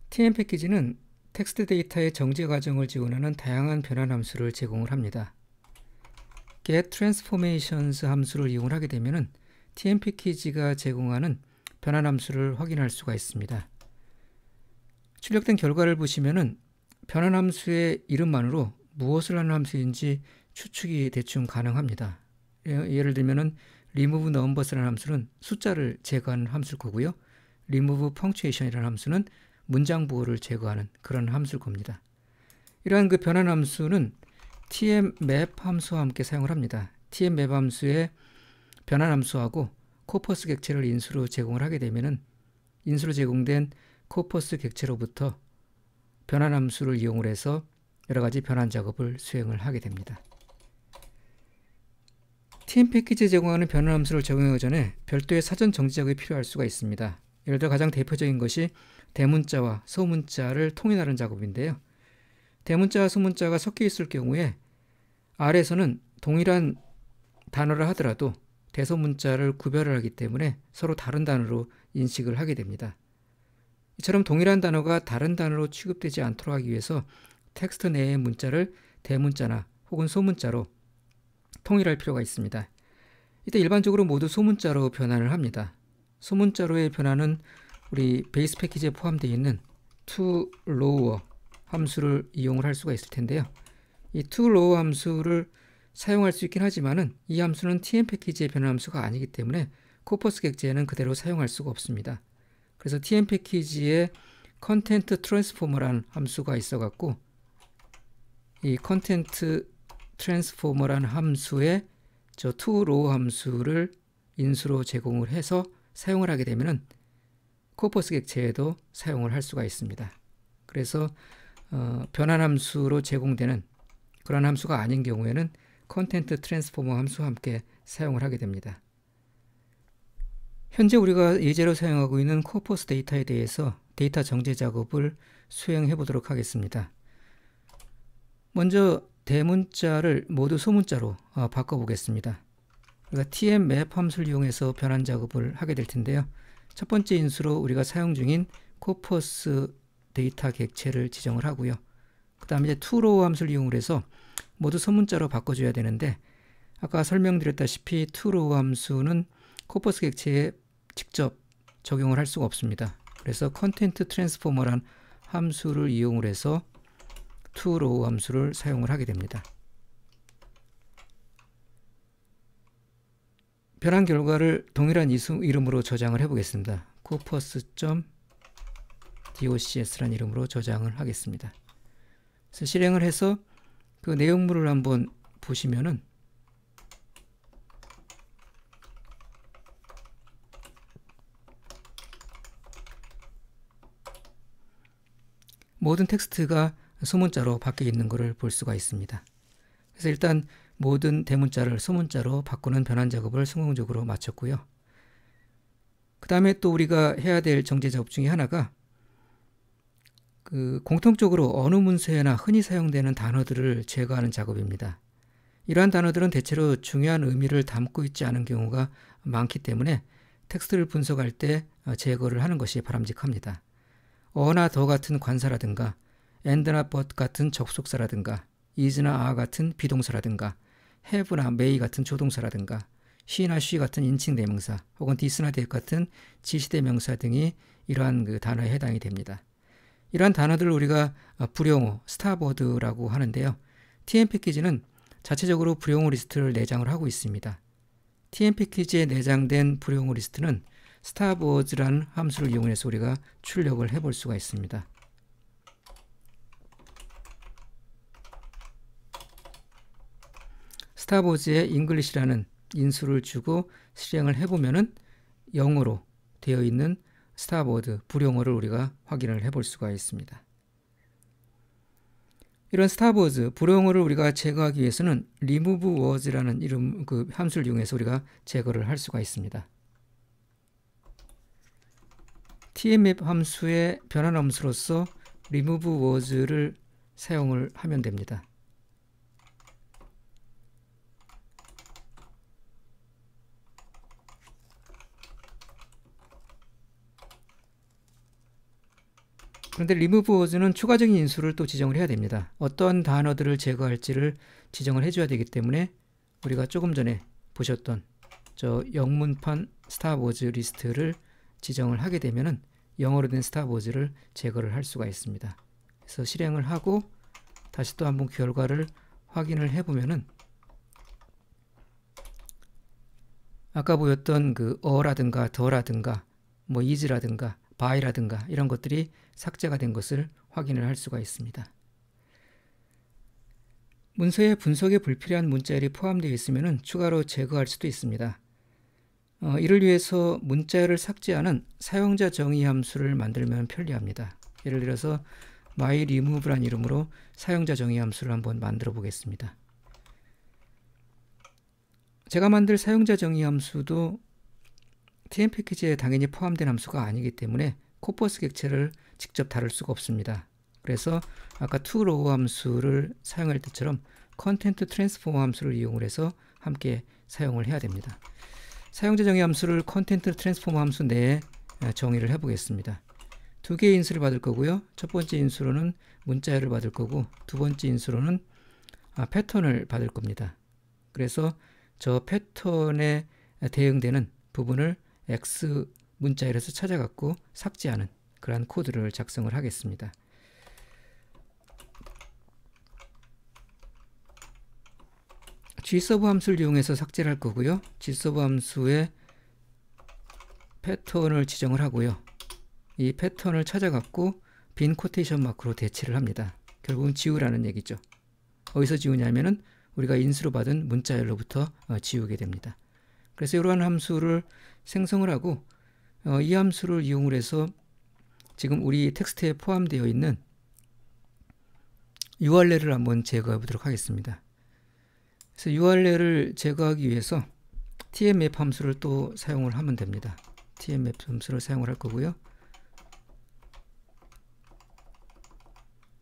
TM 패키지는 텍스트 데이터의 정제 과정을 지원하는 다양한 변환 함수를 제공을 합니다. getTransformations 함수를 이용하게 되면 TM 패키지가 제공하는 변환 함수를 확인할 수가 있습니다. 출력된 결과를 보시면은 변환 함수의 이름만으로 무엇을 하는 함수인지 추측이 대충 가능합니다. 예를 들면은 remove numbers라는 함수는 숫자를 제거하는 함수일 거고요. remove punctuation이라는 함수는 문장 부호를 제거하는 그런 함수일 겁니다. 이러한 그 변환 함수는 tmap 함수와 함께 사용을 합니다. tmap 함수의 변환 함수하고 코퍼스 객체를 인수로 제공을 하게 되면은 인수로 제공된 코퍼스 객체로부터 변환 함수를 이용을 해서 여러 가지 변환 작업을 수행을 하게 됩니다. TM 패키지에 제공하는 변환 함수를 적용하기 전에 별도의 사전 정지 작업이 필요할 수가 있습니다. 예를 들어 가장 대표적인 것이 대문자와 소문자를 통일하는 작업인데요. 대문자와 소문자가 섞여 있을 경우에 R에서는 동일한 단어를 하더라도 대소문자를 구별을 하기 때문에 서로 다른 단어로 인식을 하게 됩니다. 이처럼 동일한 단어가 다른 단어로 취급되지 않도록 하기 위해서 텍스트 내의 문자를 대문자나 혹은 소문자로 통일할 필요가 있습니다. 이때 일반적으로 모두 소문자로 변환을 합니다. 소문자로의 변환은 우리 베이스 패키지에 포함되어 있는 toLower 함수를 이용을 할 수가 있을 텐데요. 이 toLower 함수를 사용할 수 있긴 하지만은 이 함수는 tm 패키지의 변환 함수가 아니기 때문에 코퍼스 객체에는 그대로 사용할 수가 없습니다. 그래서 tm 패키지에 컨텐트 트랜스포머라는 함수가 있어 갖고 이 컨텐트 트랜스포머라는 함수에 저 toLower 함수를 인수로 제공을 해서 사용을 하게 되면은 코퍼스 객체에도 사용을 할 수가 있습니다. 그래서 변환 함수로 제공되는 그런 함수가 아닌 경우에는 컨텐트 트랜스포머 함수와 함께 사용을 하게 됩니다. 현재 우리가 예제로 사용하고 있는 코퍼스 데이터에 대해서 데이터 정제 작업을 수행해 보도록 하겠습니다. 먼저 대문자를 모두 소문자로 바꿔보겠습니다. 우리가 tmap 함수를 이용해서 변환 작업을 하게 될 텐데요. 첫 번째 인수로 우리가 사용 중인 코퍼스 데이터 객체를 지정을 하고요. 그 다음에 이제 toLower 함수를 이용해서 모두 소문자로 바꿔줘야 되는데 아까 설명드렸다시피 toLower 함수는 코퍼스 객체에 직접 적용을 할 수가 없습니다. 그래서 컨텐트 트랜스포머란 함수를 이용을 해서 toLower 함수를 사용을 하게 됩니다. 변환 결과를 동일한 이름으로 저장을 해보겠습니다. corpus.docs라는 이름으로 저장을 하겠습니다. 그래서 실행을 해서 그 내용물을 한번 보시면은 모든 텍스트가 소문자로 바뀌어 있는 것을 볼 수가 있습니다. 그래서 일단 모든 대문자를 소문자로 바꾸는 변환 작업을 성공적으로 마쳤고요. 그 다음에 또 우리가 해야 될 정제 작업 중에 하나가 공통적으로 어느 문서에나 흔히 사용되는 단어들을 제거하는 작업입니다. 이러한 단어들은 대체로 중요한 의미를 담고 있지 않은 경우가 많기 때문에 텍스트를 분석할 때 제거를 하는 것이 바람직합니다. 어나 더 같은 관사라든가 and나 but 같은 접속사라든가 is나 are 같은 비동사라든가 have나 may 같은 조동사라든가 she나 she 같은 인칭 대명사 혹은 this나 that 같은 지시 대명사 등이 이러한 그 단어에 해당이 됩니다. 이러한 단어들을 우리가 불용어, 스타보드라고 하는데요. tm 패키지는 자체적으로 불용어 리스트를 내장을 하고 있습니다. tm 패키지에 내장된 불용어 리스트는 starboards라는 함수를 이용해서 우리가 출력을 해볼 수가 있습니다. starboards에 English라는 인수를 주고 실행을 해보면은 영어로 되어 있는 starboard 불용어를 우리가 확인을 해볼 수가 있습니다. 이런 starboards 불용어를 우리가 제거하기 위해서는 remove words라는 이름 함수를 이용해서 우리가 제거를 할 수가 있습니다. tmap 함수의 변환 함수로서 remove words를 사용을 하면 됩니다. 그런데 remove words는 추가적인 인수를 또 지정을 해야 됩니다. 어떤 단어들을 제거할지를 지정을 해줘야 되기 때문에 우리가 조금 전에 보셨던 저 영문판 starboards 리스트를 지정을 하게 되면은 영어로 된 starboards를 제거를 할 수가 있습니다. 그래서 실행을 하고 다시 또 한번 결과를 확인을 해보면은 아까 보였던 그 어라든가 더라든가 뭐 is라든가 by라든가 이런 것들이 삭제가 된 것을 확인을 할 수가 있습니다. 문서에 분석에 불필요한 문자열이 포함되어 있으면 추가로 제거할 수도 있습니다. 이를 위해서 문자열을 삭제하는 사용자 정의 함수를 만들면 편리합니다. 예를 들어서 myRemove란 이름으로 사용자 정의 함수를 한번 만들어 보겠습니다. 제가 만들 사용자 정의 함수도 TM 패키지에 당연히 포함된 함수가 아니기 때문에 코퍼스 객체를 직접 다룰 수가 없습니다. 그래서 아까 toRow 함수를 사용할 때처럼 컨텐트 트랜스포머 함수를 이용을 해서 함께 사용을 해야 됩니다. 사용자 정의 함수를 컨텐트 트랜스포머 함수 내에 정의를 해보겠습니다. 두 개의 인수를 받을 거고요. 첫 번째 인수로는 문자열을 받을 거고 두 번째 인수로는 패턴을 받을 겁니다. 그래서 저 패턴에 대응되는 부분을 X 문자열에서 찾아갖고 삭제하는 그러한 코드를 작성을 하겠습니다. gServe 함수를 이용해서 삭제를 할 거고요. gServe 함수에 패턴을 지정을 하고요. 이 패턴을 찾아갖고 빈 코테이션 마크로 대체를 합니다. 결국은 지우라는 얘기죠. 어디서 지우냐면은 우리가 인수로 받은 문자열로부터 지우게 됩니다. 그래서 이러한 함수를 생성을 하고 이 함수를 이용을 해서 지금 우리 텍스트에 포함되어 있는 URL을 한번 제거해 보도록 하겠습니다. 그래서 URL을 제거하기 위해서 tmap 함수를 또 사용을 하면 됩니다. tmap 함수를 사용을 할 거고요.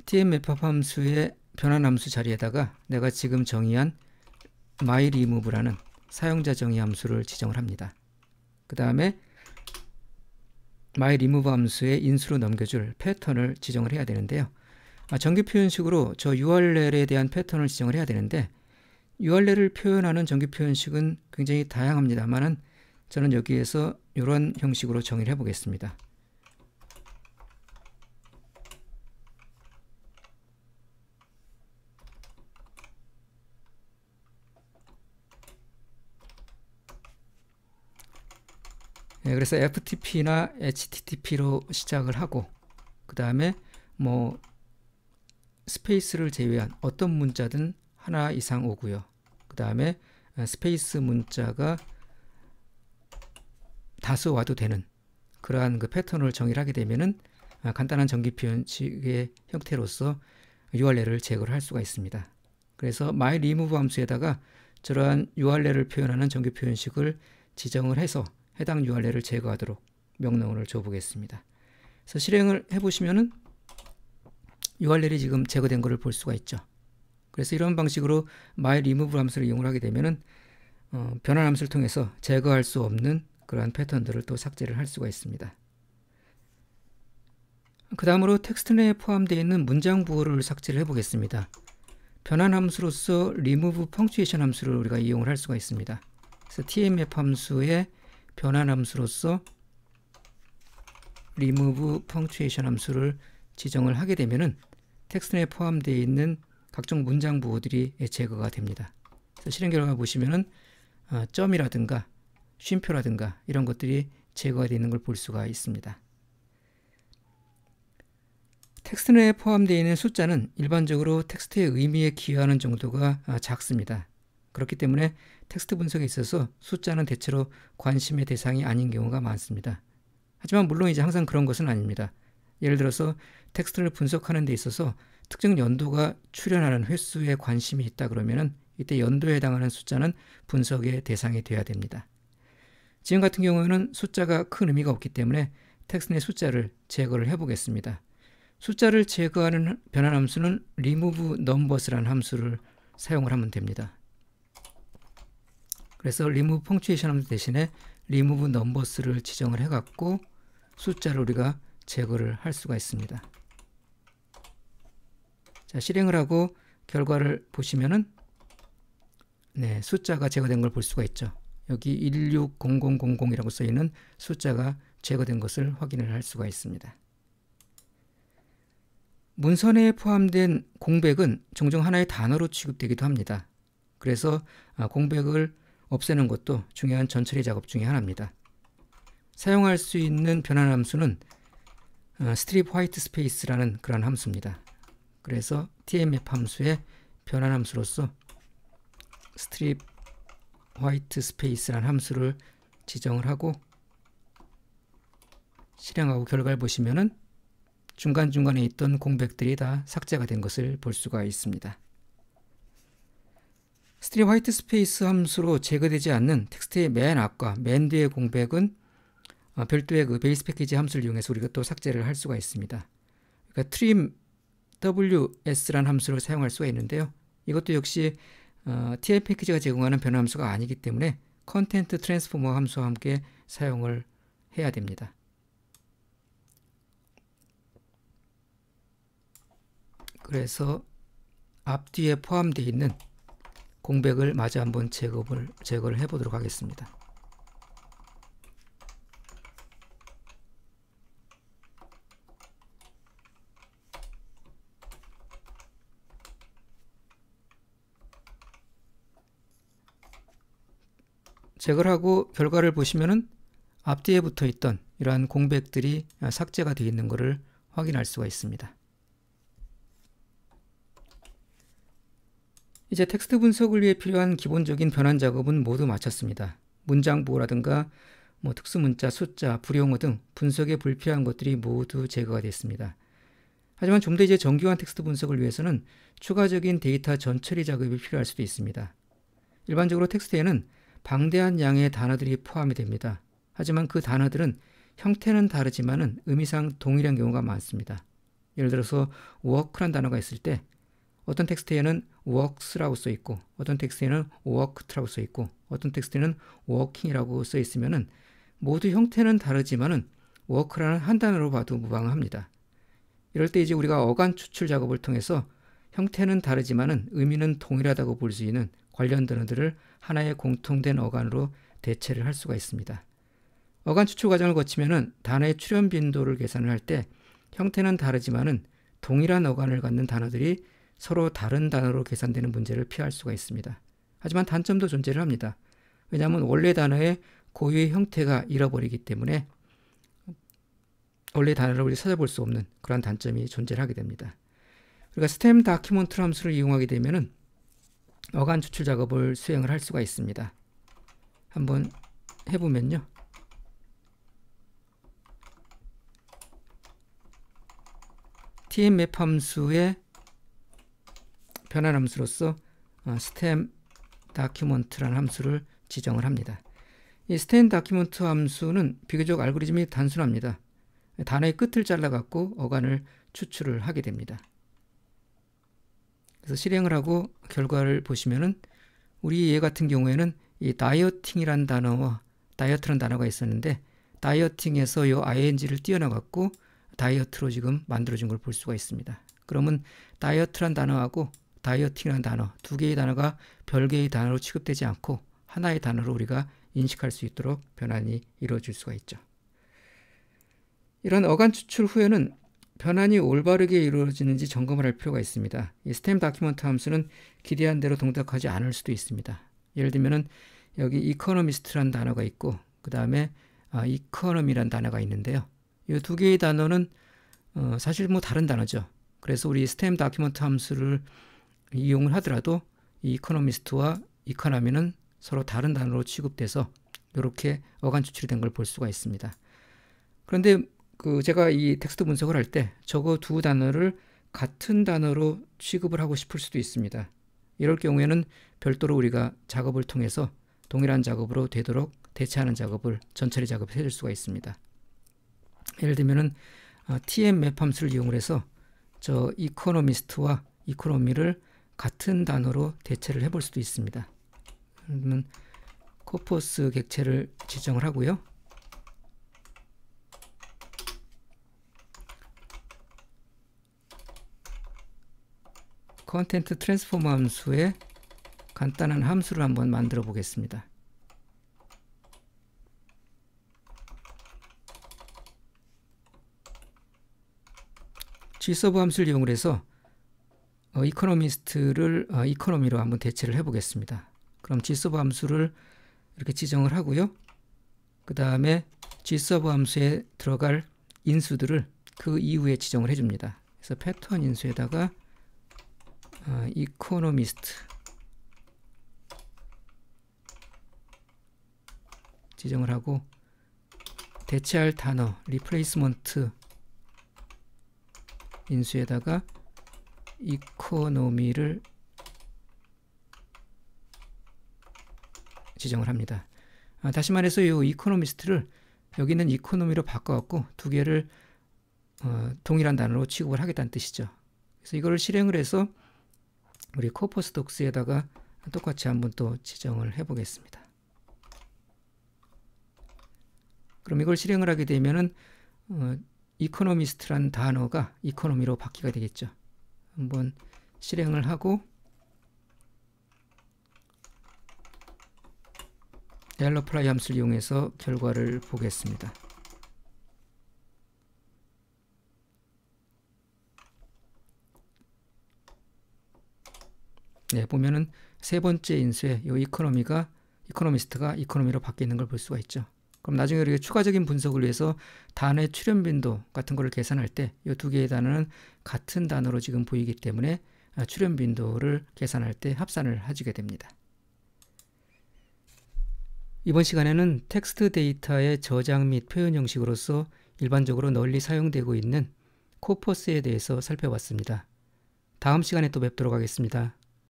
tmap 함수의 변환 함수 자리에다가 내가 지금 정의한 myRemove라는 사용자 정의 함수를 지정을 합니다. 그 다음에 myRemove 함수의 인수로 넘겨줄 패턴을 지정을 해야 되는데요. 정규 표현식으로 저 URL에 대한 패턴을 지정을 해야 되는데 URL을 표현하는 정규 표현식은 굉장히 다양합니다만은 저는 여기에서 이런 형식으로 정의를 해보겠습니다. 그래서 FTP나 HTTP로 시작을 하고 그 다음에 뭐 스페이스를 제외한 어떤 문자든 하나 이상 오고요. 그 다음에 스페이스 문자가 다수 와도 되는 그러한 그 패턴을 정의를 하게 되면은 간단한 정기 표현식의 형태로서 URL을 제거를 할 수가 있습니다. 그래서 myRemove 함수에다가 저러한 URL을 표현하는 정규 표현식을 지정을 해서 해당 URL을 제거하도록 명령어를 줘보겠습니다. 그래서 실행을 해보시면은 URL이 지금 제거된 것을 볼 수가 있죠. 그래서 이런 방식으로 myRemove 함수를 이용을 하게 되면은 변환 함수를 통해서 제거할 수 없는 그러한 패턴들을 또 삭제를 할 수가 있습니다. 그 다음으로 텍스트 내에 포함되어 있는 문장 부호를 삭제를 해보겠습니다. 변환 함수로서 remove punctuation 함수를 우리가 이용을 할 수가 있습니다. 그래서 tmap 함수의 변환 함수로서 remove punctuation 함수를 지정을 하게 되면은 텍스트 내에 포함되어 있는 각종 문장 부호들이 제거가 됩니다. 그래서 실행 결과 보시면은 점이라든가 쉼표라든가 이런 것들이 제거가 되어 있는 걸 볼 수가 있습니다. 텍스트 내에 포함되어 있는 숫자는 일반적으로 텍스트의 의미에 기여하는 정도가 작습니다. 그렇기 때문에 텍스트 분석에 있어서 숫자는 대체로 관심의 대상이 아닌 경우가 많습니다. 하지만 물론 이제 항상 그런 것은 아닙니다. 예를 들어서 텍스트를 분석하는 데 있어서 특정 연도가 출현하는 횟수에 관심이 있다 그러면은 이때 연도에 해당하는 숫자는 분석의 대상이 되어야 됩니다. 지금 같은 경우에는 숫자가 큰 의미가 없기 때문에 텍스트 내 숫자를 제거를 해보겠습니다. 숫자를 제거하는 변환 함수는 remove numbers라는 함수를 사용을 하면 됩니다. 그래서 remove punctuation 함수 대신에 remove numbers를 지정을 해갖고 숫자를 우리가 제거를 할 수가 있습니다. 자, 실행을 하고 결과를 보시면은 숫자가 제거된 걸 볼 수가 있죠. 여기 160000이라고 써있는 숫자가 제거된 것을 확인을 할 수가 있습니다. 문선에 포함된 공백은 종종 하나의 단어로 취급되기도 합니다. 그래서 공백을 없애는 것도 중요한 전처리 작업 중에 하나입니다. 사용할 수 있는 변환 함수는 strip white space라는 그런 함수입니다. 그래서 tmap 함수의 변환 함수로서 strip white space라는 함수를 지정을 하고 실행하고 결과를 보시면은 중간중간에 있던 공백들이 다 삭제가 된 것을 볼 수가 있습니다. strip white space 함수로 제거되지 않는 텍스트의 맨 앞과 맨 뒤의 공백은 별도의 그 베이스 패키지 함수를 이용해서 우리가 또 삭제를 할 수가 있습니다. 그러니까 trim WS라는 함수를 사용할 수가 있는데요. 이것도 역시 TM 패키지가 제공하는 변환 함수가 아니기 때문에 컨텐트 트랜스포머 함수와 함께 사용을 해야 됩니다. 그래서 앞뒤에 포함되어 있는 공백을 마저 한번 제거를 해보도록 하겠습니다. 제거를 하고 결과를 보시면은 앞뒤에 붙어 있던 이러한 공백들이 삭제가 되어 있는 것을 확인할 수가 있습니다. 이제 텍스트 분석을 위해 필요한 기본적인 변환 작업은 모두 마쳤습니다. 문장 보호라든가 특수 문자, 숫자, 불용어 등 분석에 불필요한 것들이 모두 제거가 됐습니다. 하지만 좀 더 이제 정교한 텍스트 분석을 위해서는 추가적인 데이터 전처리 작업이 필요할 수도 있습니다. 일반적으로 텍스트에는 방대한 양의 단어들이 포함이 됩니다. 하지만 그 단어들은 형태는 다르지만은 의미상 동일한 경우가 많습니다. 예를 들어서 work란 단어가 있을 때 어떤 텍스트에는 works라고 써 있고 어떤 텍스트에는 worked라고 써 있고 어떤 텍스트에는 working이라고 써 있으면은 모두 형태는 다르지만은 work라는 한 단어로 봐도 무방합니다. 이럴 때 이제 우리가 어간 추출 작업을 통해서 형태는 다르지만은 의미는 동일하다고 볼 수 있는 관련 단어들을 하나의 공통된 어간으로 대체를 할 수가 있습니다. 어간 추출 과정을 거치면은 단어의 출현 빈도를 계산을 할 때 형태는 다르지만은 동일한 어간을 갖는 단어들이 서로 다른 단어로 계산되는 문제를 피할 수가 있습니다. 하지만 단점도 존재를 합니다. 왜냐하면 원래 단어의 고유의 형태가 잃어버리기 때문에 원래 단어를 우리 찾아볼 수 없는 그런 단점이 존재를 하게 됩니다. 그러니까 스템 다큐먼트 함수를 이용하게 되면은 어간 추출 작업을 수행을 할 수가 있습니다. 한번 해보면요. tmap 함수의 변환 함수로서 stem document라는 함수를 지정을 합니다. 이 stem document 함수는 비교적 알고리즘이 단순합니다. 단어의 끝을 잘라갖고 어간을 추출을 하게 됩니다. 그래서 실행을 하고 결과를 보시면은 우리 얘 같은 경우에는 이 다이어팅이라는 단어와 다이어트라는 단어가 있었는데 다이어팅에서 이 ing를 띄어넣어갖고 다이어트로 지금 만들어진 걸 볼 수가 있습니다. 그러면 다이어트란 단어하고 다이어팅이라는 단어 두 개의 단어가 별개의 단어로 취급되지 않고 하나의 단어로 우리가 인식할 수 있도록 변환이 이루어질 수가 있죠. 이런 어간 추출 후에는 변환이 올바르게 이루어지는지 점검을 할 필요가 있습니다. 이 스템 다큐먼트 함수는 기대한 대로 동작하지 않을 수도 있습니다. 예를 들면은 여기 이코노미스트라는 단어가 있고 그 다음에 이코노미라는 단어가 있는데요. 이 두 개의 단어는 사실 다른 단어죠. 그래서 우리 스템 다큐먼트 함수를 이용을 하더라도 이 이코노미스트와 이코노미는 서로 다른 단어로 취급돼서 이렇게 어간 추출이 된 걸 볼 수가 있습니다. 그런데 제가 이 텍스트 분석을 할 때 저거 두 단어를 같은 단어로 취급을 하고 싶을 수도 있습니다. 이럴 경우에는 별도로 우리가 작업을 통해서 동일한 작업으로 되도록 대체하는 작업을 전처리 작업을 해줄 수가 있습니다. 예를 들면은 tmap 함수를 이용을 해서 저 이코노미스트와 이코노미를 같은 단어로 대체를 해볼 수도 있습니다. 그러면 코퍼스 객체를 지정을 하고요. 컨텐트 트랜스포머 함수에 간단한 함수를 한번 만들어 보겠습니다. G서브 함수를 이용을 해서 이코노미스트를 이코노미로 한번 대체를 해보겠습니다. 그럼 G서브 함수를 이렇게 지정을 하고요. 그 다음에 G서브 함수에 들어갈 인수들을 그 이후에 지정을 해줍니다. 그래서 패턴 인수에다가 이코노미스트 지정을 하고 대체할 단어 리플레이스먼트 인수에다가 이코노미를 지정을 합니다. 다시 말해서 이 이코노미스트를 여기 있는 이코노미로 바꿔갖고 두 개를 동일한 단어로 취급을 하겠다는 뜻이죠. 그래서 이걸 실행을 해서 우리 코퍼스 독스에다가 똑같이 한번 또 지정을 해보겠습니다. 그럼 이걸 실행을 하게 되면은 이코노미스트란 단어가 이코노미로 바뀌게 되겠죠. 한번 실행을 하고 apply 함수를 이용해서 결과를 보겠습니다. 네, 보면은 세 번째 인수에 이 이코노미스트가 이코노미로 바뀌는 걸 볼 수가 있죠. 그럼 나중에 우리가 추가적인 분석을 위해서 단어의 출현 빈도 같은 거를 계산할 때 이 두 개의 단어는 같은 단어로 지금 보이기 때문에 출현 빈도를 계산할 때 합산을 해주게 됩니다. 이번 시간에는 텍스트 데이터의 저장 및 표현 형식으로서 일반적으로 널리 사용되고 있는 코퍼스에 대해서 살펴봤습니다. 다음 시간에 또 뵙도록 하겠습니다.